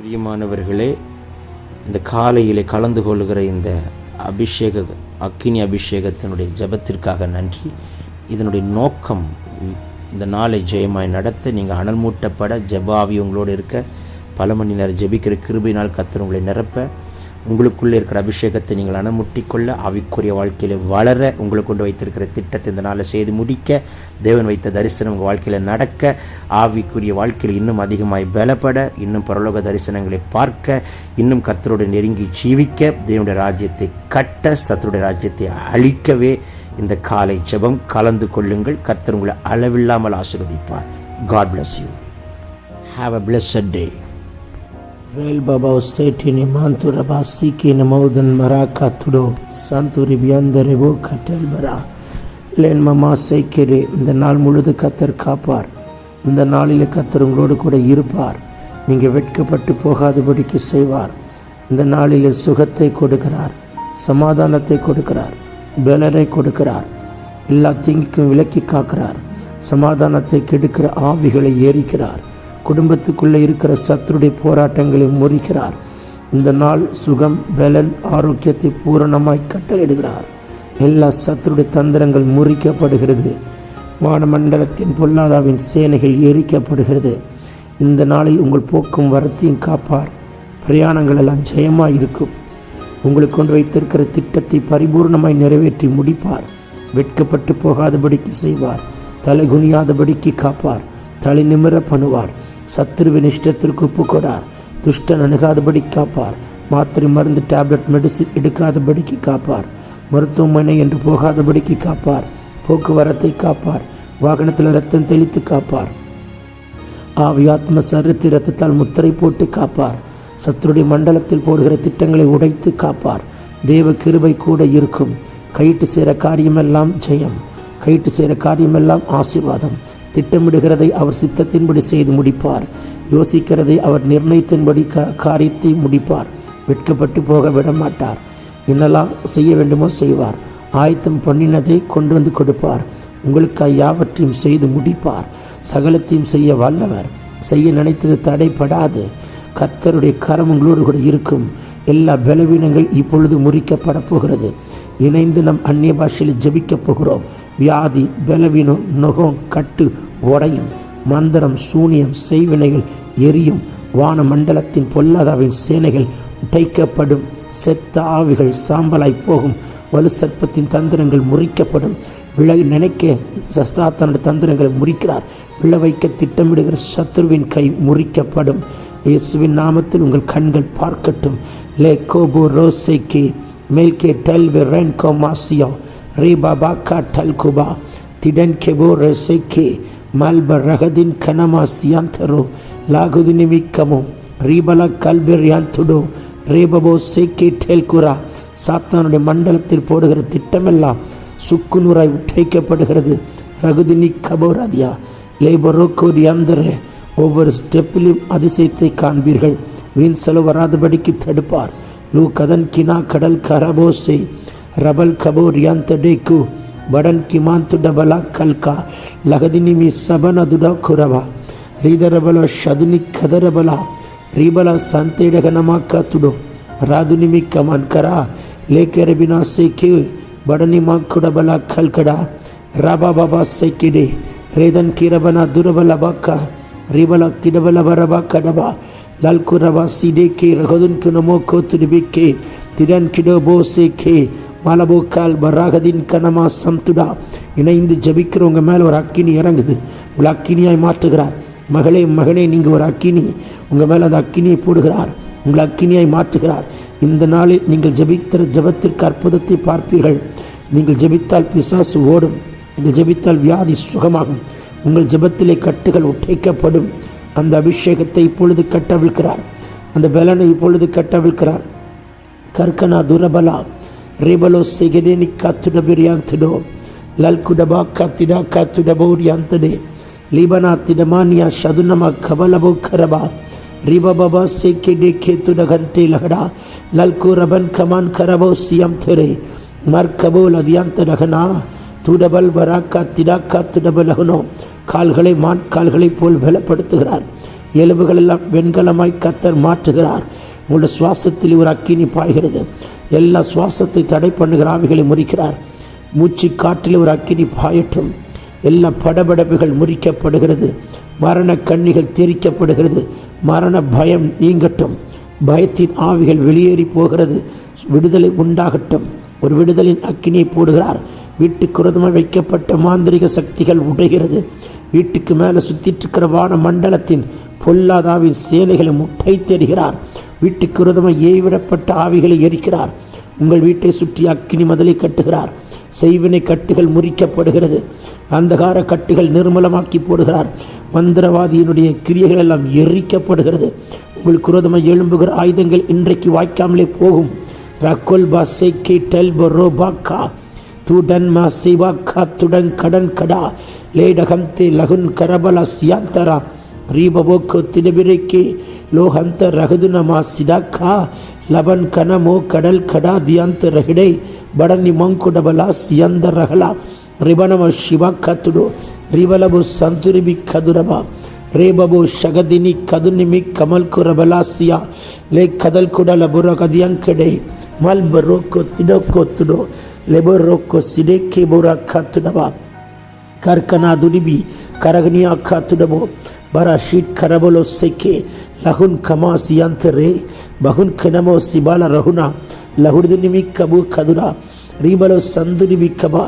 பிரியமானவர்களே, இந்த காலையிலே கலந்து கொள்கிற இந்த அக்கினி அபிஷேகத்தினுடைய ஜெபத்திற்காக நன்றி. இதனுடைய நோக்கம் இந்த நாளை ஜெயமாய் நடத்த, நீங்கள் அனல் மூட்டப்பட, ஜெபாவி உங்களோடு இருக்க, பல மணி நேரம் ஜெபிக்கிற கிருபையினால் கர்த்தர் உங்களை நிரப்ப, உங்களுக்குள்ளே இருக்கிற அபிஷேகத்தை நீங்கள் அனமுட்டிக்கொள்ள, ஆவிக்குரிய வாழ்க்கையில் வளர, உங்களை கொண்டு வைத்திருக்கிற திட்டத்தை இந்த நாளை செய்து முடிக்க, தேவன் வைத்த தரிசனம் உங்கள் வாழ்க்கையில் நடக்க, ஆவிக்குரிய வாழ்க்கையில் இன்னும் அதிகமாய் பலப்பட, இன்னும் பரலோக தரிசனங்களை பார்க்க, இன்னும் கர்த்தரோடு நெருங்கி ஜீவிக்க, தேவனுடைய ராஜ்யத்தை கட்ட, சத்துருடைய ராஜ்யத்தை அழிக்கவே இந்த காலை ஜெபம் கலந்து கொள்ளுங்கள். கர்த்தர் உங்களை அளவில்லாமல் ஆசீர்வதிப்பார். God bless you. Have a blessed day. Rail Baba Setini Mantura Basiki Namaudan Maraka Tudo Santuri Biandarebo Katel Bara Len Mama Sekere இந்த நாள் முழுது கர்த்தர் காப்பார். இந்த நாளிலே கர்த்தர் உங்களோடு கூட இருப்பார். நீங்கள் வெட்கப்பட்டு போகாதபடிக்கு செய்வார். இந்த நாளிலே சுகத்தை கொடுக்கிறார், சமாதானத்தை கொடுக்கிறார், பலனை கொடுக்கிறார், எல்லா தீங்குக்கும் விலக்கி காக்கிறார். சமாதானத்தை கெடுக்கிற ஆவிகளை எரிக்கிறார். குடும்பத்துக்குள்ளே இருக்கிற சத்துருடைய போராட்டங்களை முறிக்கிறார். இந்த நாள் சுகம், பலன், ஆரோக்கியத்தை பூரணமாய் கட்டளையிடுகிறார். எல்லா சத்துருடைய தந்திரங்கள் முறிக்கப்படுகிறது. வானமண்டலத்தின் பொல்லாதாவின் சேனைகள் எரிக்கப்படுகிறது. இந்த நாளில் உங்கள் போக்கும் வரத்தையும் காப்பார். பிரயாணங்கள் எல்லாம் ஜெயமாய் இருக்கும். உங்களுக்கு கொண்டு வைத்திருக்கிற திட்டத்தை பரிபூர்ணமாய் நிறைவேற்றி முடிப்பார். வெட்கப்பட்டு போகாதபடிக்கு செய்வார். தலை குனியாதபடிக்கு காப்பார். தலை நிமிர பண்ணுவார். சத்துருவின் இஷ்டத்திற்கு ஒப்புக்கொடார். துஷ்டன் அணுகாதபடி காப்பார். மாத்திரை மருந்து டேப்லெட் மெடிசின் எடுக்காதபடிக்கு காப்பார். மருத்துவமனை என்று போகாதபடிக்கு காப்பார். போக்குவரத்தை காப்பார். வாகனத்தில் ரத்தம் தெளித்து காப்பார். ஆவியாத்ம சரீரத்தை ரத்தத்தால் முத்திரை போட்டு காப்பார். சத்துருடைய மண்டலத்தில் போடுகிற திட்டங்களை உடைத்து காப்பார். தேவ கிருபை கூட இருக்கும். கையிட்டு சேர காரியமெல்லாம் ஜெயம். கையிட்டு சேர காரியமெல்லாம் ஆசீர்வாதம். திட்டமிடுகிறதை அவர் சித்தத்தின்படி செய்து முடிப்பார். யோசிக்கிறதை அவர் நிர்ணயத்தின்படி காரியத்தை முடிப்பார். வெட்கப்பட்டு போக விட மாட்டார். என்னெல்லாம் செய்ய வேண்டுமோ செய்வார். ஆயத்தம் பண்ணினதை கொண்டு வந்து கொடுப்பார். உங்களுக்காக யாவற்றையும் செய்து முடிப்பார். சகலத்தையும் செய்ய வல்லவர். செய்ய நினைத்தது தடைப்படாது. கர்த்தருடைய கரம் உங்களோடு கூட இருக்கும். எல்லா பலவீனங்கள் இப்பொழுது முறிக்கப்பட போகிறது. இணைந்து நம் அந்நிய பாஷையில் ஜெபிக்கப் போகிறோம். வியாதி, பலவீனம், நுகம், கட்டு உடையும். மந்திரம், சூனியம், செய்வினைகள் எரியும். வான மண்டலத்தின் பொல்லாதாவின் சேனைகள் உடைக்கப்படும். செத்த ஆவிகள் சாம்பலாய் போகும். வலு சர்ப்பத்தின் தந்திரங்கள் முறிக்கப்படும். விலகி நினைக்க சஸ்தாத்தனுடைய தந்திரங்களை முறிக்கிறார். விழ வைக்க திட்டமிடுகிற சத்துருவின் கை முறிக்கப்படும். இயேசுவின் நாமத்தில் உங்கள் கண்கள் பார்க்கட்டும். லே கோபோ ரோசைக்கே மேல்கே டல்வே ரென்கோ மாசியோ ரீபாபாக்கா டல்குபா திடன் கெபோ ரெசைக்கே மல்ப ரகதின் கனமாசியாந்தரோ லாகுதினிமிக்கமோ ரீபலா கல்பெரியாந்துடோ ரேபபோ சேக்கே டெல்குரா. சாத்தானுடைய மண்டலத்தில் போடுகிற திட்டமெல்லாம் சுக்குநூறாய் உடைக்கப்படுகிறது. ரகுதினி கபோராதியா லேபரோக்கோரியாந்தரே. ஒவ்வொரு ஸ்டெப்பிலும் அதிசயத்தை காண்பீர்கள். வீண் செலவு வராதபடிக்கு தடுப்பார். லூ கதன் கினா கடல் கரபோசே ரபல் கபோர் யாந்தடேக்கு படன் கிமாந்துடபலா கல்கா லகதினிமி சபனதுட குரவா ரீதரபல ஷதுனி கதரபலா ரீபலா சந்தேடகனமாக்கத்துடோ ராதுனிமி கமன்கரா லேக்கரபினா சேக்கே படனிமா குடபலா கல்கடா ராபா பாபா சேக்கிடே ரேதன் கிரபனா துரபலபாக்கா ரிபலா கிடபல வரபா கடபா லல்குரபா சிடேக்கே ரகதுன் துனமோ கோத்துடிபிக்கே திடன் கிடோபோ சேக்கே மலபோக்கால் பராகதின் கனமா சம்துடா. இணைந்து ஜபிக்கிறவங்க மேலே ஒரு அக்கினி இறங்குது. உங்களை அக்கினியாய் மாற்றுகிறார். மகளே, மகனே, நீங்கள் ஒரு அக்கினி, உங்கள் மேலே அந்த அக்கினியை போடுகிறார். உங்களை அக்கினியாய் மாற்றுகிறார். இந்த நாளில் நீங்கள் ஜபிக்கிற ஜபத்திற்கு அற்புதத்தை பார்ப்பீர்கள். நீங்கள் ஜபித்தால் பிசாசு ஓடும். நீங்கள் ஜபித்தால் வியாதி சுகமாகும். உங்கள் ஜபத்திலே கட்டுகள் உடைக்கப்படும். அந்த அபிஷேகத்தை இப்பொழுது கட்டவிழ்க்கிறார். அந்த பலனை இப்பொழுது கட்டவிழ்க்கிறார். கர்கனா துரபலா ரேபலோ செகதேனி காத்துடபிரியாந்துடோ லல்குடபா காத்திடா காத்துடபோரியாந்தடே லீபனா திடமானியா ஷதுனமா கபலபோ கரபா ரிபபா சேக்கெடே கேத்துட கண்டே லகடா லல்கு ரபன் கமான் கரபோ சியம் தெரே மர்கபோ லதியாந்த ரகனா துடபல் பராக்கா திடாக்கா துடபலகுனோ. கால்களை கால்களைப் போல் பலப்படுத்துகிறார். எலும்புகளெல்லாம் வெண்கலமாய் கத்தர் மாற்றுகிறார். உங்களுடைய சுவாசத்தில் ஒரு அக்கினி பாய்கிறது. எல்லா சுவாசத்தை தடை பண்ணுகிற ஆவிகளை முறிக்கிறார். மூச்சு காற்றில் ஒரு அக்கினி பாயட்டும். எல்லா படபடப்புகள் முறிக்கப்படுகிறது. மரண கண்ணிகள் தெரிக்கப்படுகிறது. மரண பயம் நீங்கட்டும். பயத்தின் ஆவிகள் வெளியேறி போகிறது. விடுதலை உண்டாகட்டும். ஒரு விடுதலின் அக்கினியை போடுகிறார். வீட்டுக்கு விரோதமாக வைக்கப்பட்ட மாந்திரிக சக்திகள் உடைகிறது. வீட்டுக்கு மேலே சுற்றிட்டு இருக்கிற வான மண்டலத்தின் பொல்லாதாவின் சேலைகளை முட்டை தேடுகிறார். வீட்டுக்கு விரோதமாக ஏவிடப்பட்ட ஆவிகளை எரிக்கிறார். உங்கள் வீட்டை சுற்றி அக்கினி மதலை கட்டுகிறார். செய்வினை கட்டுகள் முறிக்கப்படுகிறது. அந்தகார கட்டுகள் நிர்மலமாக்கி போடுகிறார். மந்திரவாதியினுடைய கிரியைகள் எல்லாம் எரிக்கப்படுகிறது. உங்களுக்கு விரோதமாக எழும்புகிற ஆயுதங்கள் இன்றைக்கு வாய்க்காமலே போகும். ரக்கோல் பாசைக்கே டெல்போ ரோபாக்கா துடன் மா சிவாக்கா துடன் கடன் கடா லேடகம்தே லகுன் கரபல சியாந்தரா ரீபவோக்கோ திடபிரைக்கே லோஹந்த ரகுதுனமா சிடாக்கா லபன் கனமோ கடல் கடா தியாந்த ரகிடை படனி மங்குடபலா சியந்த ரகலா ரிபனம சிவா கத்துடோ ரிவலபு சந்துரிபி கதுரபா ரேபபு ஷகதினி கதுனிமி கமல் குரபலாசியா லே கதல் குடல புரகதியங்கடை மல்பரோக்கோ திடோக்கோ துடோ லெபரோக்கோ சிடேக்கே புரா கத்துடபா கர்கனா துடிபி கரகனியா காத்துடபோ பரா ஷீட் கரபலோ செக்கே லகுன் கமா சியாந்தரே பகுன் கனமோ சிபால ரகுனா லகுடுதுனிமி கபு கதுடா ரீபலோ சந்துரிபி கபா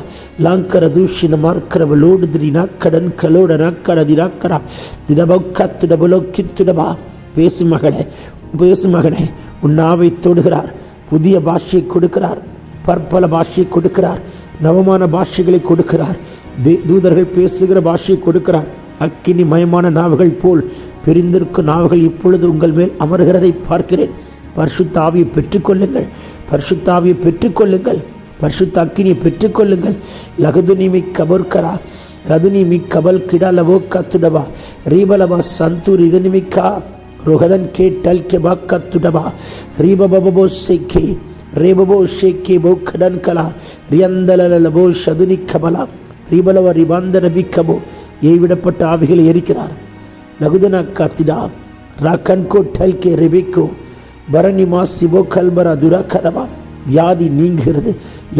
லாங்கர தூஷின மார்க்கரப லோடுதிரி நாக்கடன் கலோட நாக்கட திராக்கரா திடபோ கத்துடபலோ கித்துடபா. பேசு மகனே உன் நாவை தொடுகிறார். புதிய பாஷையை கொடுக்கிறார். பற்பல பாஷையை கொடுக்கிறார். நவமான பாஷைகளை கொடுக்கிறார். தூதர்கள் பேசுகிற பாஷையை கொடுக்கிறார். அக்கினி மயமான நாவுகள் போல் பிரிந்திருக்கும் நாவுகள் இப்பொழுது உங்கள் மேல் அமர்கிறதை பார்க்கிறேன். பரிசுத்த ஆவியை பெற்றுக்கொள்ளுங்கள். பரிசுத்த ஆவியை பெற்றுக்கொள்ளுங்கள். பரிசுத்த அக்கினியை பெற்றுக்கொள்ளுங்கள். லகுதுனிமி கபர்கரா ரதுனிமி கபல் கிடாலவோ கத்துடபா ரீபலபா சந்தூர் இதனிமிக்கா ரோகதன் கே டல் கெபா கத்துடபா ரீபபபோ செக்கே ரேபபோ ஷேக்கே போ கடன் கலா ரியந்தலபோ ஷதுனி கபலா ரீபலவ ரிபாந்தர பிக்கபோ. ஏவிடப்பட்ட ஆவிகளை எரிக்கிறார். லகுதனா காத்திடா ராக்கன்கோ டல்கே ரெபிக்கோ பரணிமா சிபோ கல்பரா துராக்கரபா. வியாதி நீங்குகிறது.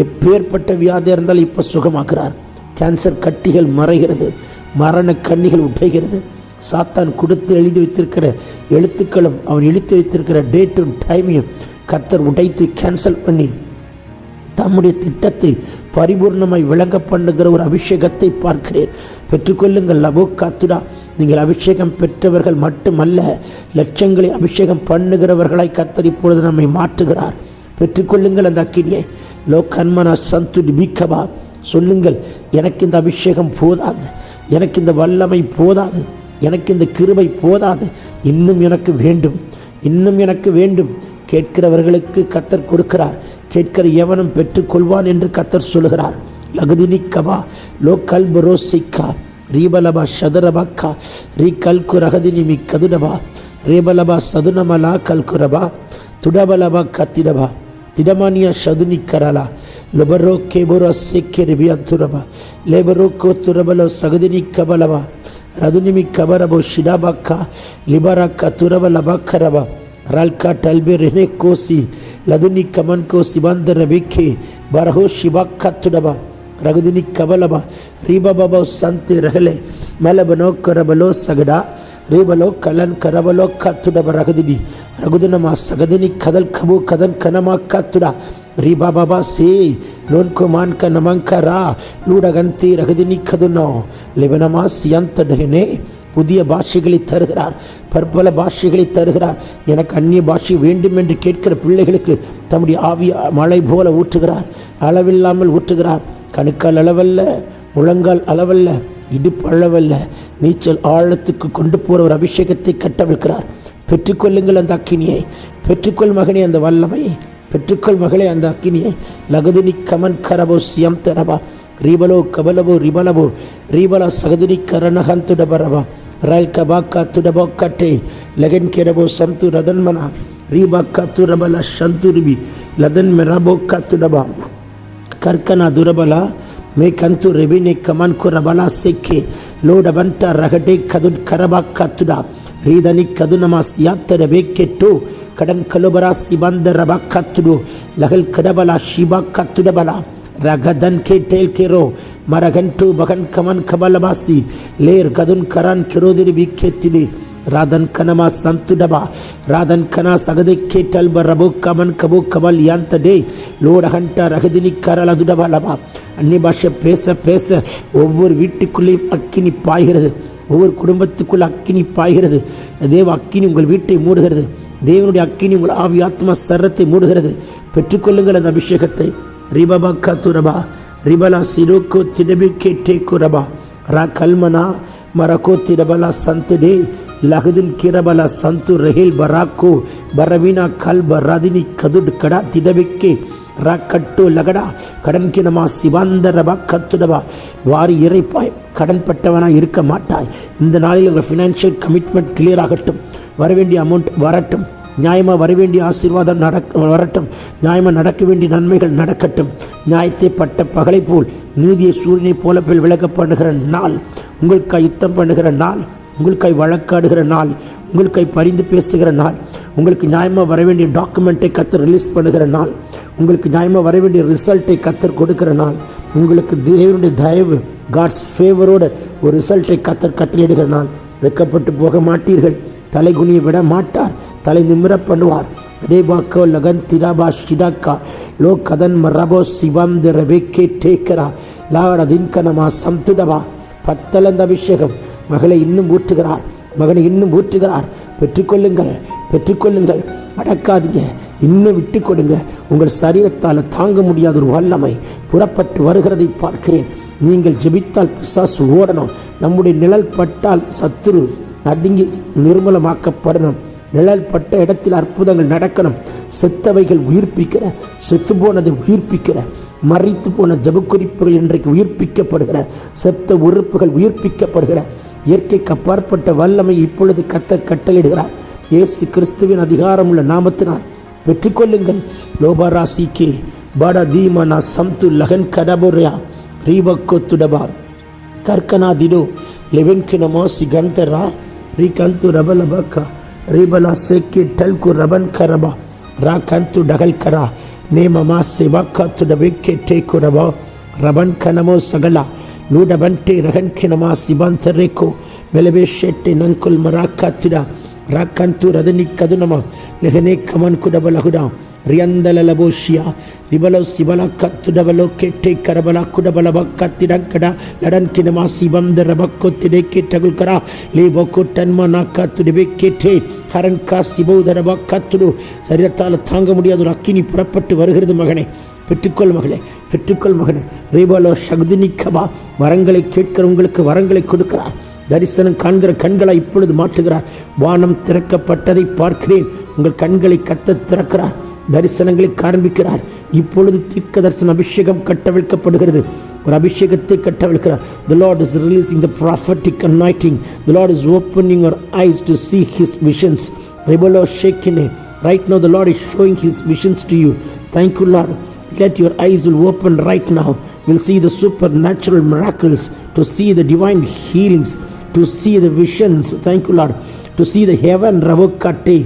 எப்பேற்பட்ட வியாதியாக இருந்தாலும் இப்போ சுகமாக்குறார். கேன்சர் கட்டிகள் மறைகிறது. மரண கண்ணிகள் உடைகிறது. சாத்தான் கொடுத்து எழுதி வைத்திருக்கிற எழுத்துக்களும் அவன் எழுத்து வைத்திருக்கிற டேட்டும் டைமையும் கத்தர் உடைத்து கேன்சல் பண்ணி தம்முடைய திட்டத்தை பரிபூர்ணமாய் விளங்க பண்ணுகிற ஒரு அபிஷேகத்தை பார்க்கிறேன். பெற்றுக்கொள்ளுங்கள். லபோ காத்துடா. நீங்கள் அபிஷேகம் பெற்றவர்கள் மட்டுமல்ல, லட்சங்களை அபிஷேகம் பண்ணுகிறவர்களாய் கத்தர் இப்பொழுது நம்மை மாற்றுகிறார். பெற்றுக்கொள்ளுங்கள் அந்த அக்கினியை. லோ கன்மனா சந்துடி பிக்கபா. சொல்லுங்கள், எனக்கு இந்த அபிஷேகம் போதாது, எனக்கு இந்த வல்லமை போதாது, எனக்கு இந்த கிருபை போதாது, இன்னும் எனக்கு வேண்டும், இன்னும் எனக்கு வேண்டும். கேட்கிறவர்களுக்கு கத்தர் கொடுக்கிறார். கேட்கிற எவனும் பெற்றுக்கொள்வான் என்று கத்தர் சொல்கிறார். லகுதினி கபா லோ கல்பரோ சிக்கா ரீபலபா ஷதரபக்கா ரீ கல்கு ரகதினிமி கதுடபா ரேபலபா சதுனமலா கல்குரபா துடபலபா கத்திடபா திடமானியா ஷதுனி கரலா லொபரோ கேபுரோ செக்கே ரிபியத்துரபா லேபரோ துரபலோ சகதினி கபலபா ரதுனிமி கபரபோ ஷிடாபக்கா லிபரக்கா துரபலபா கரபா ரல்கா டல்பே ரெனே கோசி லதுனி கமன் கோசி பந்தர பிக்கே பரஹோ ஷிபாக்கா துடபா ரகுதினி கபலபா ரீபபோ சந்தி ரகலே மலபனோ கரபலோ சகடா ரீபலோ கலன் கரபலோ கத்துடப ரகுதினி ரகுதினமா சகதினி கதல் கபு கதன் கனமா கத்துடா ரீபாபா சே லோன்கோ மான்க நமங்கரா லூடகந்தி ரகுதினி கதுனோ லிபனமா சியந்தடனே. புதிய பாஷைகளை தருகிறார். பற்பல பாஷைகளை தருகிறார். எனக்கு அந்நிய பாஷை வேண்டும் என்று கேட்கிற பிள்ளைகளுக்கு தம்முடைய ஆவி மழை போல ஊற்றுகிறார். அளவில்லாமல் ஊற்றுகிறார். கணுக்கால் அளவல்ல, முழங்கால் அளவல்ல, இடுப்பு அளவல்ல, நீச்சல் ஆழத்துக்கு கொண்டு போகிற ஒரு அபிஷேகத்தை கட்டவிழ்க்கிறார். பெற்றுக்கொள்ளுங்கள் அந்த அக்கினியை. பெற்றுக்கொள் மகனே அந்த வல்லமை. பெற்றுக்கொள் மகளே அந்த அக்கினியை. லகுதினி கமன் கரபோ சியம் தரபா ரீபலோ கபலபோ ரிபலபோ ரீபலா சகதினி கரணகந்துடபரபா ரல் கபாக்கா துடபோ கட்டே லகன் கெரபோ சம்து ரதன்மனா ரீபாக்கா துரபல சந்துரிபி லதன் மெரபோ கத்துடபா கர்கனா துரபலா மே கந்து ரெபினே கமன் குரபலா செக்கே லோடபன்ட ரகடே கதுட் கரபா கத்துடா ரீதனி கதுனமாஸ் யாத்தர பேக்கெட்டோ கடன் கலுபரா சிபந்த ரபா கத்துடு லகல் கடபலா ஷிபா கத்துடபலா ரகதன் கேட்டேல் கேரோ மரகன்டு பகன் கமன் கபலபாசி லேர் கதுன் கரான் கிரோதிரி பிக்கெத்திடி ராதன் கனமா சந்துடபா ராதன் கனா சகதை கேட்டல் ரபு கமன் கபு கபல் யாந்தடே லோடகண்ட ரகதினி கரலதுடபலபா அந்நிய பாஷை பேச பேச ஒவ்வொரு வீட்டுக்குள்ளேயும் அக்கினி பாய்கிறது, ஒவ்வொரு குடும்பத்துக்குள்ள அக்கினி பாய்கிறது. தேவ அக்கினி உங்கள் வீட்டை மூடுகிறது. தேவனுடைய அக்கினி உங்கள் ஆவி ஆத்மா சரத்தை மூடுகிறது. பெற்றுக்கொள்ளுங்கள் அந்த அபிஷேகத்தை. ரிபபா கத்துரபா ரிபலா சிரோக்கோ திடபி கேட்டே குரபா ரா கல்மனா மரக்கோ திரபலா சந்துடே லகுதின் கிரபலா சந்து ரஹேல் பராக்கோ பரவீனா கல் பராதினி கதுட் கடா திடபிக்கே ரா கட்டு லகடா கடன் கிணமா சிவாந்தரபா கத்துடபா வாரி இறைப்பாய். கடன்பட்டவனாக இருக்க மாட்டாய். இந்த நாளில் உங்கள் ஃபினான்ஷியல் கமிட்மெண்ட் கிளியர் ஆகட்டும். வரவேண்டிய அமௌண்ட் வரட்டும். நியாயமாக வரவேண்டிய ஆசீர்வாதம் வரட்டும். நியாயமாக நடக்க வேண்டிய நன்மைகள் நடக்கட்டும். நியாயத்தை பட்ட பகலை போல் நீதியை சூரியனை போல விளக்க பண்ணுகிற நாள், உங்களுக்காய் யுத்தம் பண்ணுகிற நாள், உங்களுக்காய் வழக்காடுகிற நாள், உங்களுக்காய் பரிந்து பேசுகிற நாள், உங்களுக்கு நியாயமாக வரவேண்டிய டாக்குமெண்ட்டை கத்தர் ரிலீஸ் பண்ணுகிற நாள், உங்களுக்கு நியாயமாக வரவேண்டிய ரிசல்ட்டை கத்தர் கொடுக்கிற நாள், உங்களுக்கு தேவனுடைய தயவு காட்ஸ் ஃபேவரோட ஒரு ரிசல்ட்டை கத்தர் கட்டளையிடுகிற நாள். வெக்கப்பட்டு போக மாட்டீர்கள். தலை குனிய விட மாட்டார். தலை நிமிர பண்ணுவார். ரேபாக்கோ லகன் திராபா ஷிடாக்கா லோ கதன் மரபோ சிவம் த ரபேக்கே டேக்கரா லாட தின்கனமா சம்துடவா. பத்தலந்த அபிஷேகம் மகளை இன்னும் ஊற்றுகிறார். மகனை இன்னும் ஊற்றுகிறார். பெற்றுக்கொள்ளுங்கள், பெற்றுக்கொள்ளுங்கள். அடக்காதீங்க, இன்னும் விட்டு கொடுங்க. உங்கள் சரீரத்தால் தாங்க முடியாத ஒரு வல்லமை புறப்பட்டு வருகிறதை பார்க்கிறேன். நீங்கள் ஜெபித்தால் பிசாசு ஓடணும். நம்முடைய நிழல் பட்டால் சத்துரு நடுங்கி நிர்மூலமாக்கப்படணும். நிழல் பட்ட இடத்தில் அற்புதங்கள் நடக்கணும். செத்தவைகள் உயிர்ப்பிக்கிற, செத்து போனதை உயிர்ப்பிக்கிற, மறைத்து போன ஜபக்குறிப்புகள் இன்றைக்கு உயிர்ப்பிக்கப்படுகிற, செத்த உறுப்புகள் உயிர்ப்பிக்கப்படுகிற இயற்கைக்கு அப்பாற்பட்ட வல்லமை இப்பொழுது கத்தர் கட்டளிடுகிறார். இயேசு கிறிஸ்துவின் அதிகாரமுள்ள நாமத்தினால் பெற்றுக்கொள்ளுங்கள். லோபராசிக்கே பாடா தீமனா சம்து லகன் கடபுரையா ரீபக்கொத்துடபா கர்கனாதிடோ லெவன்கினமோ சிகந்தரா ரீகந்து ரபலபக்கா ரிபலா செக்கி டல்கு ரபன் கரபா ரா கந்து டகல் கரா நேமமா சிவாக்கா துடபிக்கே டேக்கு ரபா ரபன் கனமோ சகலா நூடபன்டே ரகன் கினமா சிபாந்தரேக்கோ மெலபே ஷெட்டே நங்குல் மராக்கா திடா ராக்கந்து ரதனி கதுனமா லெஹனே கமன் குடபலகுடா ரியந்தலலபோஷியா ரிபலோ சிபலா கத்துடபலோ கெட்டே கரபலா குடபலப கத்திடங்கடா லடன் கினமா சிபந்த ரபக்கோ திடேக்கே டகுல்கரா லேபோக்கோ டன்மா நாக்கா துடபே கேட்டே ஹரன்கா சிபோதரபா கத்துடு. சரீரத்தால் தாங்க முடியாத ஒரு அக்கினி புறப்பட்டு வருகிறது. மகனே பெற்றுக்கொள், மகளே பெற்றுக்கொள். மகனே ரேபலோ சகுதினிக்கபா வரங்களை கேட்கிற உங்களுக்கு வரங்களை கொடுக்கிறார். தரிசனம் காண்கிற கண்களை இப்பொழுது மாற்றுகிறார். வானம் திறக்கப்பட்டதை பார்க்கிறேன். உங்கள் கண்களை கத்த திறக்கிறார். தரிசனங்களை காண்பிக்கிறார். இப்பொழுது தீர்க்க தரிசன அபிஷேகம் கட்டவிழ்க்கப்படுகிறது. ஒரு அபிஷேகத்தை கட்டவிழ்க்கிறார். The Lord is releasing the prophetic anointing. The Lord is opening your eyes to see His visions. Rebelo shekine. Right now the Lord is showing His visions to you. Thank you, Lord. Let your eyes will open right now. We'll see the supernatural miracles, to see the divine healings, to see the visions. Thank you, Lord. To see the heaven ravokate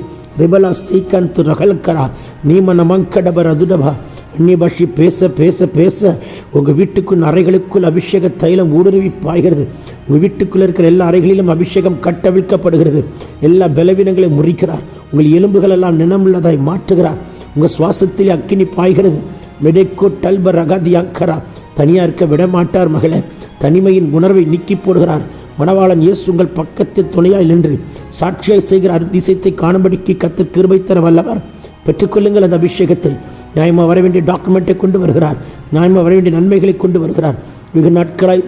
ரிபலா சீக்கந்து ரகல்கரா நீமன மங்கடபர அதுடபா. அந்நிய பாஷை பேச பேச பேச உங்கள் வீட்டுக்குள் அறைகளுக்குள் அபிஷேக தைலம் ஊடுருவி பாய்கிறது. உங்கள் வீட்டுக்குள்ளே இருக்கிற எல்லா அறைகளிலும் அபிஷேகம் கட்டவிழ்க்கப்படுகிறது. எல்லா பலவீனங்களையும் முறிக்கிறார். உங்கள் எலும்புகள் எல்லாம் நினமுள்ளதாய் மாற்றுகிறார். உங்கள் சுவாசத்திலே அக்கினி பாய்கிறது. மெடெக்கோ டல்பர் அகாதி அங்கரா. தனியாக இருக்க விட மாட்டார் மகளே. தனிமையின் உணர்வை நீக்கி போடுகிறார். மணவாளன் இயேசு உங்கள் பக்கத்தில் துணையாய் நின்று சாட்சியாய் செய்கிற அதிசயத்தை காணும்படிக்கு கர்த்தர் கிருபை தர வல்லவர். பெற்றுக்கொள்ளுங்கள் அந்த அபிஷேகத்தை. நியாயமாக வர வேண்டிய டாக்குமெண்ட்டை கொண்டு வருகிறார். நியாயமாக வர வேண்டிய நன்மைகளை கொண்டு வருகிறார். வெகு நாட்களாய்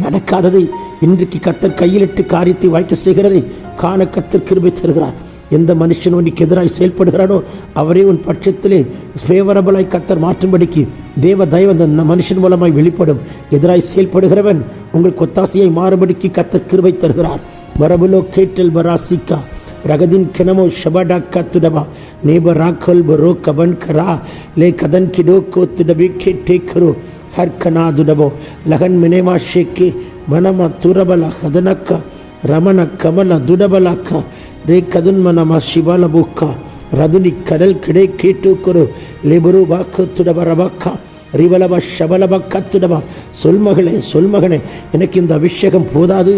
நடக்காததை இன்றைக்கு கர்த்தர் கையிலிட்டு காரியத்தை வாய்க்க செய்கிறதை காண கர்த்தர் கிருபை தருகிறார். எந்த மனுஷன் உனக்கு எதிராய் செயல்படுகிறானோ அவரே உன் பட்சத்திலே ஃபேவரபிளாய் கர்த்தர் மாற்றும்படிக்கு தேவ தயவு அந்த மனுஷன் மூலமாய் வெளிப்படும். எதிராய் செயல்படுகிறவன் உங்கள் கொத்தாசையை மாறுபடிக்கு கர்த்தர் கிருபை தருகிறார். வரபுலோ கேட்டல் பராசிக்கா ரகதின் கிணமோ ஷபடா கத்துடபா நேப ராக்கல் பரோ கபன் கரா லே கதன் கிடோ கோத்துடபே கேட்டே கரோ ಹರ್ಕನಾದುಡಬೋ ಲಗನ್ ಮಿನೇಮಾ ಶೇಕೆ ಮನಮ ತುರಬಲ ಹದನಕ್ಕ ರಮಣ ಕಮಲ ದುಡಬಲಕ್ಕ ರೇ ಕದುನ್ಮನಮ ಶಿಬಲ ಬುಕ್ಕ ರದುನಿ ಕಡಲ್ ಕಡೆ ಕೇಟು ಕೊರು ಲೆಬರು ಬಾಕು துடபரபக்க ரிவலப ஷபலப கத்துடப. சொல்மகனே எனக்கு இந்த அபிஷேகம் போதாது,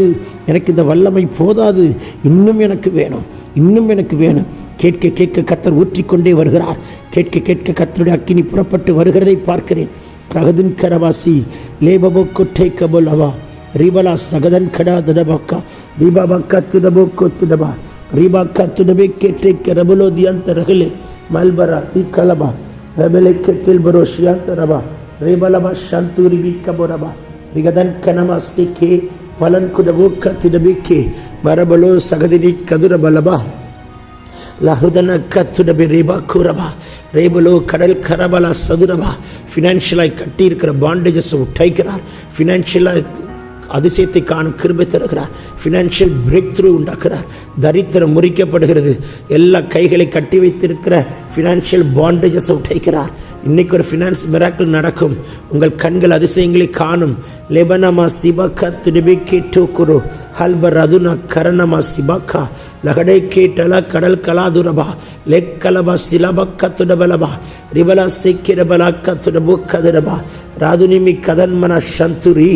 எனக்கு இந்த வல்லமை போதாது, இன்னும் எனக்கு வேணும், இன்னும் எனக்கு வேணும். கேட்க கேட்க கத்தர் ஊற்றிக்கொண்டே வருகிறார். கேட்க கேட்க கத்தருடைய அக்கினி புறப்பட்டு வருகிறதை பார்க்கிறேன். ரகதின் கரவாசி லேபபோ கொட்டை கபோலவா ரிபலா சகதன் கடா தடபக்கா ரிபாபா கத்துடபோ கொத்துடபா ரிபா கத்துடபே கேட்டை கரபுலோ தியந்தரகளே மல்பரா தி கலபா வெபலைக்கத்தில் பரோஷியாந்தரபா ரிபலபா சந்தூரி விக்கபோரபா ரிகதன் கனமா சிக்கே மலன் குடபோ கத்திடபிக்கே மரபலோ சகதினி கதுரபலபா லஹுதன கத்துடபி ரேபா கூரபா ரேபலோ கடல் கரபலா சதுரபா. ஃபினான்ஷியலாய் கட்டி இருக்கிற பாண்டேஜஸ் உடைக்கிறார். ஃபினான்ஷியலாக அதிசயத்தை காணும் கிருபை தருகிறார். ஃபினான்ஷியல் பிரேக் த்ரூ உண்டாக்குறார். தரித்திரம் முறிக்கப்படுகிறது. எல்லா கைகளை கட்டி வைத்திருக்கிற ஃபினான்ஷியல் பாண்டேஜஸ் உடைக்கிறார். இன்னைக்கு ஒரு ஃபினான்ஸ் மிராக்கிள் நடக்கும். உங்கள் கண்கள் அதிசயங்களை காணும். லெபனமா சிபக்கா துடிபிக்கே டோக்குரு ஹல்பர் அதுனா கரணமா சிபக்கா லகடை கேட்டல கடல் கலாதுரபா லெக்கலபா சிலபக்க துடபலபா ரிபலா சிக்கிடபலாக்க துடபு கதிரபா ராதுனிமி கதன்மன சந்துரி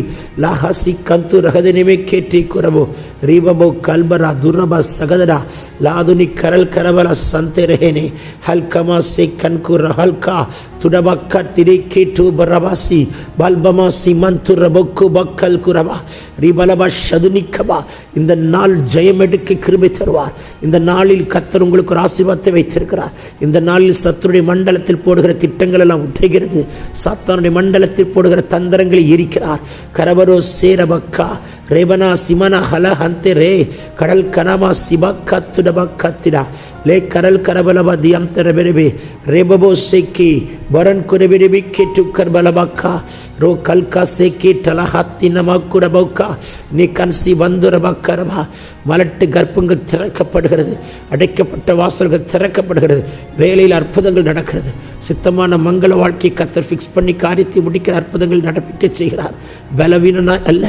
லாஹசி கந்து ரகதினிமி கேட்டி குரபோ ரிபபோ கல்பரா துரபா சகதரா லாதுனி கரல் கரபல சந்தெரஹேனே ஹல்கமா சே கன்குர ஹல்கா துடபக்க திரி கேட்டு பரபாசி பல்பமா சிமந்து ரபொக்கு பக்கல் குரபா ரிபலபா சதுனிக்கபா. இந்த நாள் ஜெயம் எடுக்க கிருபை தருவார். இந்த நாளில் கர்த்தர் உங்களுக்கு ஒரு ஆசீர்வாதத்தை வைத்திருக்கிறார். இந்த நாளில் சத்துருடைய மண்டலத்தில் போடுகிற திட்டங்கள் எல்லாம் உடைகிறது. சாத்தானுடைய மண்டலத்தில் போடுகிற தந்திரங்களை எரிக்கிறார். கரபரோ சேரபக்கா ரேபனா சிமனா ஹல ஹந்தே ரே கடல் கனமா சிபக்கா துடபக்கத்திடா லே கரல் கரபலபா தியம்தரபெரபே ரேபபோ சேக்கி வரன் குரபெரபி கேட்டு கர்பலபக்கா ரோ கல்கா சேக்கி டலஹத்தி நமக்குரபக்கா நீ கன்சி வந்துரபக்கரபா. மலட்டு கர்ப்பங்கள் திறக்கப்படுகிறது. அடைக்கப்பட்ட வாசல்கள் திறக்கப்படுகிறது. வேலையில் அற்புதங்கள் நடக்கிறது. சித்தமான மங்கள வாழ்க்கையை கத்தர் ஃபிக்ஸ் பண்ணி காரியத்தை முடிக்கிற அற்புதங்கள் நடப்பிக்க செய்கிறார். பலவீனனாய் அல்ல,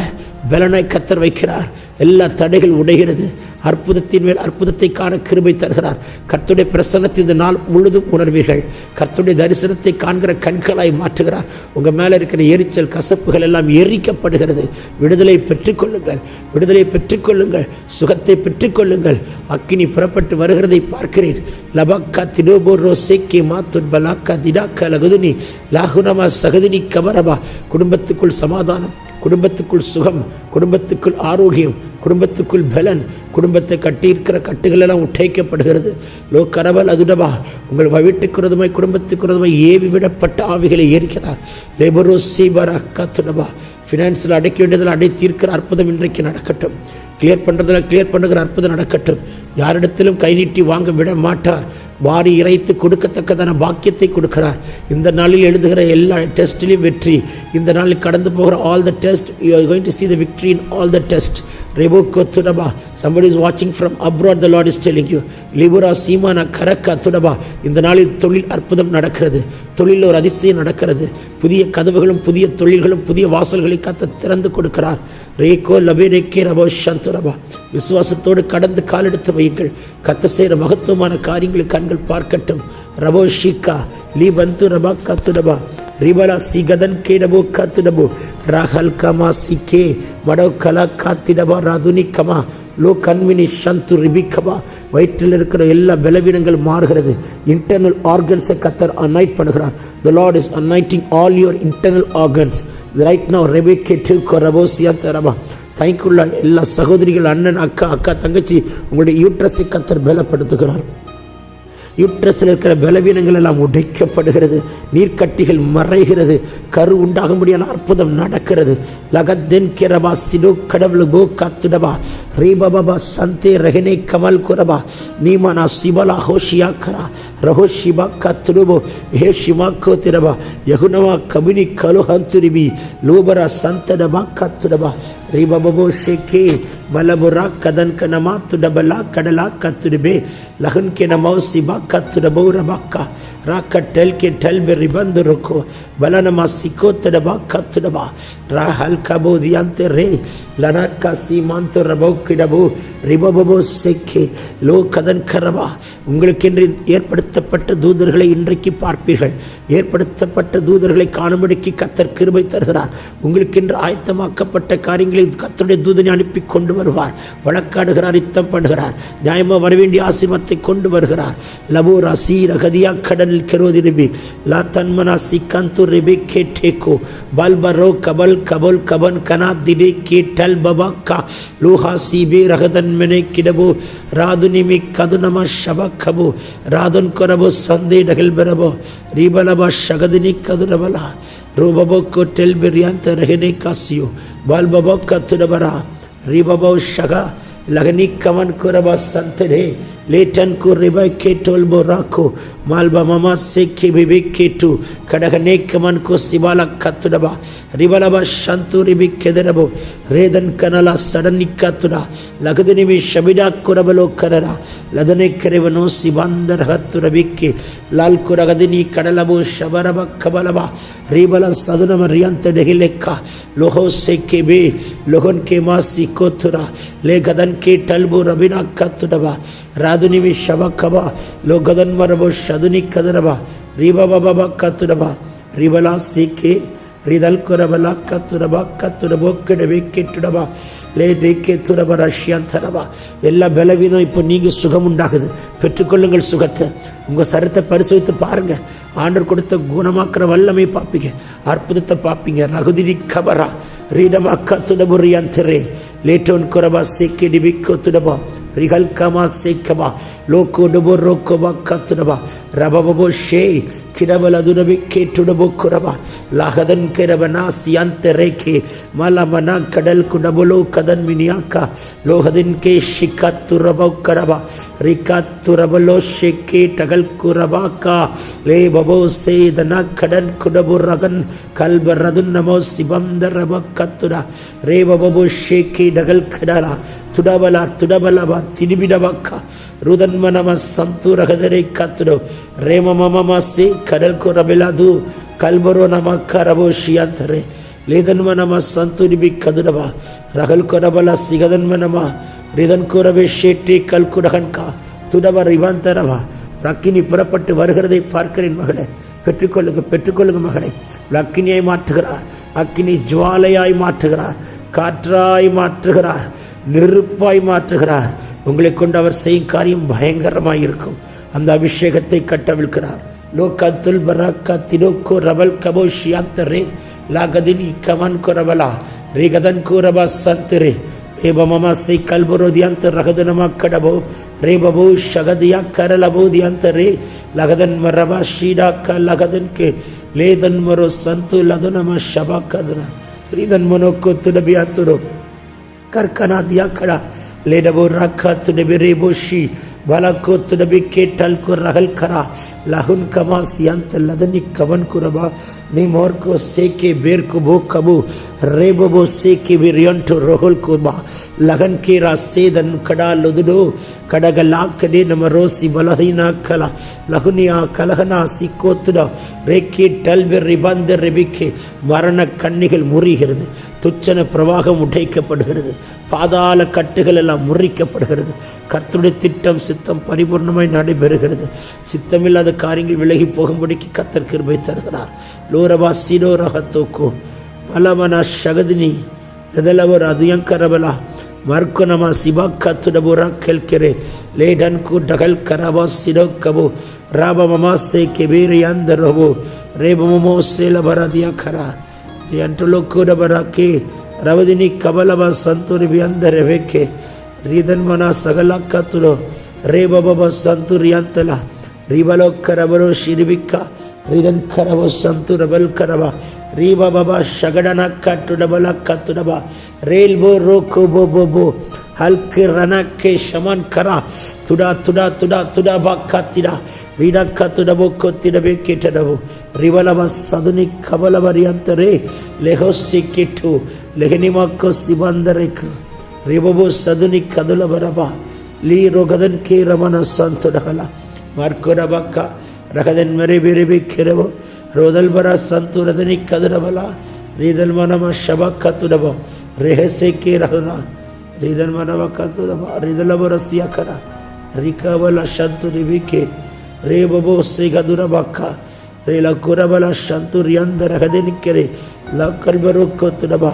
பலனாய் கத்தர் வைக்கிறார். எல்லா தடைகள் உடைகிறது. அற்புதத்தின் மேல் அற்புதத்தை காண கிருபை தருகிறார். கர்த்தருடைய பிரசன்னத்தை இந்த நாள் முழுதும் உணர்வீர்கள். கர்த்தருடைய தரிசனத்தை காண்கிற கண்களாய் மாற்றுகிறார். உங்கள் மேலே இருக்கிற எரிச்சல் கசப்புகள் எல்லாம் எரிக்கப்படுகிறது. விடுதலை பெற்றுக்கொள்ளுங்கள், விடுதலை பெற்றுக்கொள்ளுங்கள், சுகத்தை பெற்றுக்கொள்ளுங்கள். அக்கினி புறப்பட்டு வருகிறதை பார்க்கிறீர். லபக்கா திடோபோ ரோசேக்கி மாத்துட் பலாக்கா திடாக்கா லகுதுனி லாகுனமா சகதினி கபரபா. குடும்பத்துக்குள் சமாதானம், குடும்பத்துக்குள் சுகம், குடும்பத்துக்குள் ஆரோக்கியம், குடும்பத்துக்குள் பலன். குடும்பத்தை கட்டியிருக்கிற கட்டுகள் எல்லாம் உடைக்கப்படுகிறது. லோ கரபல் அதுடபா. உங்கள் வீட்டுக்குறதுமாய் குடும்பத்துக்குறதுமாய் ஏவி விடப்பட்ட ஆவிகளை ஏற்கிறார். லேபரோ சீபரா கத்துடபா. ஃபினான்ஸில் அடைக்க வேண்டியதில் அடைத்தீர்க்கிற அற்புதம் இன்றைக்கு நடக்கட்டும். கிளியர் பண்ணுறதில் கிளியர் பண்ணுகிற அற்புதம் நடக்கட்டும். யாரிடத்திலும் கை நீட்டி வாங்க விட மாட்டார். வாரி இறைத்து கொடுக்கத்தக்கதான பாக்கியத்தை கொடுக்கிறார். இந்த நாளில் எழுதுகிற எல்லா டெஸ்ட்டிலையும் வெற்றி. இந்த நாளில் கடந்து போகிற all the test, you are going to see the victory in all the test. ரெபோக்கோ துடபா. somebody is watching from abroad, the Lord is telling you. லிபுரா சீமானா கரக்கா துடபா. இந்த நாளில் தொழில் அற்புதம் நடக்கிறது. தொழிலில் ஒரு அதிசயம் நடக்கிறது. புதிய கதவுகளும் புதிய தொழில்களும் புதிய வாசல்களை கத்த திறந்து கொடுக்கிறார். ரேகோ லபேரேக்கே ரபோ சந்துரபா. விசுவாசத்தோடு கடந்து காலெடுத்து வையுங்கள். கத்த செய்கிற மகத்துவமான காரியங்களை கண்கள் பார்க்கட்டும். ரபோ ஷிகா லீ பந்து ரபா கத்துடபா ரிபலா சிகதன் கேடபோ கத்துடபோ ராகல் கமா சிக்கே மடோ கலா காத்திடபா ராதுனி கமா லோ கன்வினி சந்து ரிபிகபா. வயிற்றில் இருக்கிற எல்லா பலவீனங்கள் மாறுகிறது. இன்டர்னல் ஆர்கன்ஸை கத்தர் அனாய்ட் பண்ணுகிறார். The Lord is anointing all your internal organs right now. ரெபேக்கே டூக்கோ ரபோசியா தரபா. தைக்குள்ள எல்லா சகோதரிகள், அண்ணன், அக்கா, தங்கச்சி, உங்களுடைய யூட்ரஸை கத்தர் பலப்படுத்துகிறார். யூட்ரஸில் இருக்கிற பலவீனங்கள் எல்லாம் உடைக்கப்படுகிறது. நீர்க்கட்டிகள் மறைகிறது. கரு உண்டாகும்படியான அற்புதம் நடக்கிறது. லகத்தென் கிரபா சிடோ கடவுள் கோ காத்துடபா ரீபபா சந்தே ரஹனே கமல் குரபா நீமானா சிபலா ஹோஷியா கரா ரஹோஷிபா கத்துடுபோ ஹே ஷிமா கோத்திரபா யகுனவா கபினி கலுஹந்துரிபி லூபரா சந்தடபா கத்துடபா ரீபபோ ஷேகே பலபுரா கதன் கனமா துடபலா கடலா கத்துடுபே லகன் கெனமோ சிபா கத்துடபோ ரபாக்கா ராக்க டெல் கே டெல் பெ ரிபந்து ருக்கோ பலனமா சிக்கோத்தடபா கத்துடபா ராஹல் கபோதியாந்த ரே லனக்கா சீமாந்தோ ரபோக்கிடபோ ரிபபோ செக்கே லோ கதன் கரபா. உங்களுக்கென்று ஏற்படுத்தப்பட்ட தூதர்களை இன்றைக்கு பார்ப்பீர்கள். ஏற்படுத்தப்பட்ட தூதர்களை காணும்படிக்கு கர்த்தர் கிருபை தருகிறார். உங்களுக்கென்று ஆயத்தமாக்கப்பட்ட காரியங்களை கர்த்தருடைய தூதனை அனுப்பி கொண்டு வருவார். வழக்காடுகிறார், யுத்தம் பண்ணுகிறார், நியாயமா வரவேண்டிய ஆசீர்வாதத்தை கொண்டு வருகிறார். லபோரா சீரகதியா கடல் கெரோதிரிபி லா தன்மனா சிக்கந்து ரிபி கேட்டேகோ பல்பரோ கபல் கபல் கபன் கனா திடே கேட்டல் பபாக்கா லூஹா சீபே ரகதன் மெனே கிடபோ ராதுனிமி கதுனமா ஷபக்கபோ ராதன் கொரபோ சந்தே டகல் பெரபோ ரீபலபா ஷகதினி கதுரபலா ரூபபோ கோட்டெல் பிரியாந்த ரகனே காசியோ பால்பபோ கத்துடபரா ரீபபோ ஷகா लगनी कवन को रबा संतरे लेटन को रिबा के टोल बोराको मालबा मामा से के बिबे के टू कड़गने कवन को सिबाला कतुडबा रिबलबा शंतु रिबी केदरबो रेदन कनला सडनी कतुडा लगदनी भी शबिडा कुरबलो कररा लदने करेवनो सिबंदर हत्तु रबिके लाल कुरगदनी कडलबो शबरबा कबलबा रिबला सदन मरियंत डेहिलेका लोहो से के बे लोगन के मासी कोथुरा ले गदन के टलबो रबिना कतुडबा रादुनिमि शबकबा लोगदन मरबो शदुनि कदरबा रिबा बाबा कतुडबा रिबला सीके ரிதல் குரபலா கத்துரபா கத்துரபோ கிடவே கெட்டுடபா லே டேக்கே துரப ரஷ்யாந்தரபா. எல்லா பலவீனம் இப்போ நீங்கள் சுகம் உண்டாகுது. பெற்றுக்கொள்ளுங்கள் சுகத்தை. உங்கள் சரத்தை பரிசோதித்து பாருங்க. ஆண்டவர் கொடுத்த குணமாக்குற வல்லமை பார்ப்பீங்க, அற்புதத்தை பார்ப்பீங்க. ரகுதிரி கபரா ரீடமா கத்துடபுரியாந்தரே லேட்டோன் குரபா சேக்கே டிபிக்கோ துடபா ரிகல் கமா சேக்கபா லோகோ டபோ ரோக்கோபா கத்துடபா ரபபோ ஷே கிடபல துடபி கேட்டுடபோ குரபா லாகதன் கிரபனா சியாந்த ரேகே மலமனா கடல் குடபலோ கதன் மினியாக்கா லோகதின் கே ஷிகாத்துரபோ கரபா ரிகாத்துரபலோ ஷேக்கே டகல் குரபாக்கா லே பபோ சேதனா கடன் குடபு ரகன் கல்பரதுன் நமோ சிபந்தரப கத்துடா ரே பபோ ஷேக்கே டகல் கடலா துடபலா துடபலபா திரிபிடபக்கா ருதன்மனம சந்துரகதரை கத்துடோ ரேமமமமாசி கடல் குரபிலாது கல்பரோ நமக்கரபோ ஷியாந்தரே லேதன்மனம சந்துரிபி கதுடபா ரகல் குரபலா சிகதன்மனமா ரிதன் குரபே ஷேட்டி கல்குடகன்கா துடப ரிவாந்தரவா. அக்கினி புறப்பட்டு வருகிறதை பார்க்கிறேன் மகளே. பெற்றுக்கொள்ளுங்க, பெற்றுக்கொள்ளுங்க மகளே. அக்கினியை மாற்றுகிறார், அக்கினி ஜுவாலையாய் மாற்றுகிறார், காற்றாய் மாற்றுகிறார், நெருப்பாய் மாற்றுகிறார். உங்களை கொண்டு அவர் செய்யும் காரியம் பயங்கரமாய் இருக்கும். அந்த அபிஷேகத்தை கட்டவிழ்கிறார். லோகத்துல் பராக்கா தினோக்கோ ரபல் கபோ ஷியாந்தரே லாகதினி கமன் கொரபலா ரேகதன் கூரபா சந்தரே ரேபமமா சை கல்பரோதியாந்த ரகதனமா கடபோ ரேபபோ ஷகதியா கரலபோதியாந்த ரே லகதன் மரபா ஷீடாக்கா லகதன் கே லேதன் மரோ சந்து லதுனமா ஷபா கதனா ரீதன் மனோக்கோ துடபியா துரோ கர்கனா தியா கடா लेडबो राखा तुडबे रेबोशी बालाको तुडबे केटल को रहल करा लाहुन कमा सियांत लदनी कवन कुरबा निमोर को सेके बेर को भो कबू रेबो सेके बिरियंटो रोहल कुबा लगन के रासेदन कड़ा लुदडो கடகலா கடே நம ரோசி பலஹீனா கலா லகுனியா கலகனா சிக்கோத்துடா ரேக்கே டல்பெர் ரிபந்த ரெபிக்கே மரண கண்ணிகள் முறிகிறது, துச்சன பிரவாகம் உடைக்கப்படுகிறது, பாதாள கட்டுகள் எல்லாம் முறிக்கப்படுகிறது. கர்த்தருடைய திட்டம் சித்தம் பரிபூர்ணமாய் நடைபெறுகிறது. சித்தமில்லாத காரியங்கள் விலகி போகும்படிக்கு கர்த்தர் கிருபை தருகிறார். லோரபா சிடோ ரகத்தோக்கோ மலமனா ஷகதினி எதலவர் அதியங்கரபலா மர்க்குனமா சிபா கத்துடபுரா கெல்கெரே லேடன் கு டகல் கரபா சிடோ கபோ ராபமமா சே கெபீரியாந்த ரபோ ரேபமோ சேலபரதியா கரா யண்டலோ கூடபராக்கே ரவதினி கபலபா சந்துரி வியந்த ரெவேக்கே ரீதன்மனா சகலா கத்துடோ ரேபபப சந்துரியாந்தலா ரிபலோ கரபரோ ஷிரிபிக்கா ரிதன் கரவோ சந்துரபல் கரபா ரீபா பாபா ஷகடனா கட்டுடபலா கத்துடபா ரேல்போ ரோக்கோ போ போ போ ஹல்கே ரனக்கே ஷமன் கரா துடா துடா துடா துடா பா கத்திடா ரீடா கத்துடபோ கொத்திடபே கேட்டடபோ ரிவலபா சதுனி கபலபரியந்தரே லெஹோசி கிட்டு லெஹனிமாக்கோ சிபந்தரேக்கு ரிபபோ சதுனி கதுலபரபா லீ ரோகதன் கே ரமன சந்துடகலா மார்க்கோடபாக்கா ரகதன் மறை விரைவி கிரவோ ரோதல்பரா சந்துரதனி கதிரவலா ரீதல் மனம ஷபக்கத்துடபோ ரெஹசேக்கே ரகுனா ரீதல் மனம கத்துடபா ரிதலபரசியக்கரா ரிகவல சந்துரிவிகே ரேபபோ சிகதுரபக்கா ரேல குரபல சந்துரியந்தரகதெனிக்கரே லக்கல்பரோக்கத்துடபா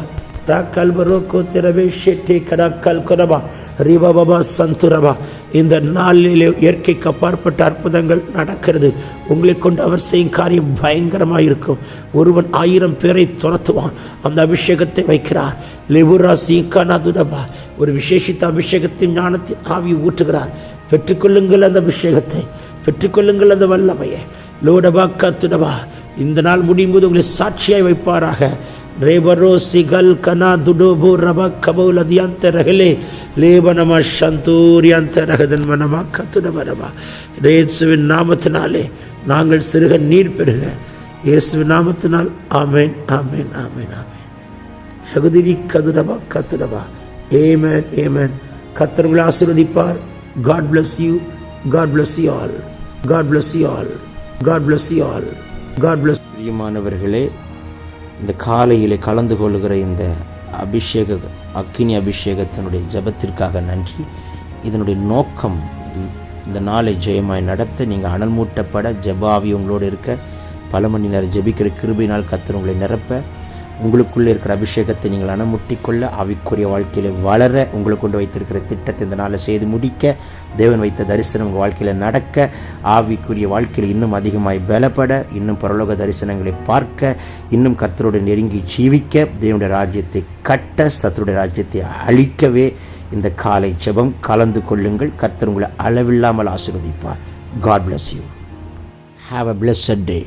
இந்த நாளிலே இயற்கைக்கு அப்பாற்பட்ட அற்புதங்கள் நடக்கிறது. உங்களை கொண்டு அவர் செய்யும் காரியம் பயங்கரமாக இருக்கும். ஒருவன் 1000 பேரை துரத்துவான். அந்த அபிஷேகத்தை வைக்கிறார். ஒரு விசேஷித்த அபிஷேகத்தின் ஞானத்தின் ஆவி ஊற்றுகிறார். பெற்றுக்கொள்ளுங்கள் அந்த அபிஷேகத்தை, பெற்றுக்கொள்ளுங்கள் அந்த வல்லமையை. லோடபா கத்துடபா இந்த நாள் முடியும் போது உங்களை சாட்சியாய் வைப்பாராக. ரேபரோ சிகல் கனா துடோபோ ரப கபௌல் அதியாந்த ரகலே லேபனமா சந்தூரியாந்த ரகதன் மனமா கத்துடபரபா. இயேசுவின் நாமத்தினாலே நாங்கள் சிறுக நீர் பெறுக. இயேசுவின் நாமத்தினால் ஆமேன் ஆமேன் ஆமேன் ஆமேன். சகுதிரி கதுரபா கத்துடபா. ஏமேன் ஏமேன். கர்த்தர் உங்களை ஆசீர்வதிப்பார். God bless you. God bless you all. God bless you all. God bless you all. God bless. பிரியமானவர்களே, இந்த காலையிலே கலந்து கொள்கிற இந்த அக்கினி அபிஷேகத்தினுடைய ஜெபத்திற்காக நன்றி. இதனுடைய நோக்கம் இந்த நாளை ஜெயமாய் நடத்த, நீங்கள் அனல் மூட்டப்பட, ஜெபாவி உங்களோடு இருக்க, பல மணி நேரம் ஜெபிக்கிற கிருபையினால் கர்த்தர் உங்களை நிரப்ப, உங்களுக்குள்ளே இருக்கிற அபிஷேகத்தை நீங்கள் அணமுட்டிக்கொள்ள, ஆவிக்குரிய வாழ்க்கையில் வளர, உங்களுக்கு கொண்டு வைத்திருக்கிற திட்டத்தை இந்த நாளை செய்து முடிக்க, தேவன் வைத்த தரிசனம் உங்கள் வாழ்க்கையில் நடக்க, ஆவிக்குரிய வாழ்க்கையில் இன்னும் அதிகமாய் பலப்பட, இன்னும் பரலோக தரிசனங்களை பார்க்க, இன்னும் கர்த்தரோடு நெருங்கி ஜீவிக்க, தேவனுடைய ராஜ்யத்தை கட்ட, சத்துருடைய ராஜ்யத்தை அழிக்கவே இந்த காலை ஜெபம் கலந்து கொள்ளுங்கள். கர்த்தர் உங்களை அளவில்லாமல் ஆசீர்வதிப்பார். God bless you. Have a blessed day.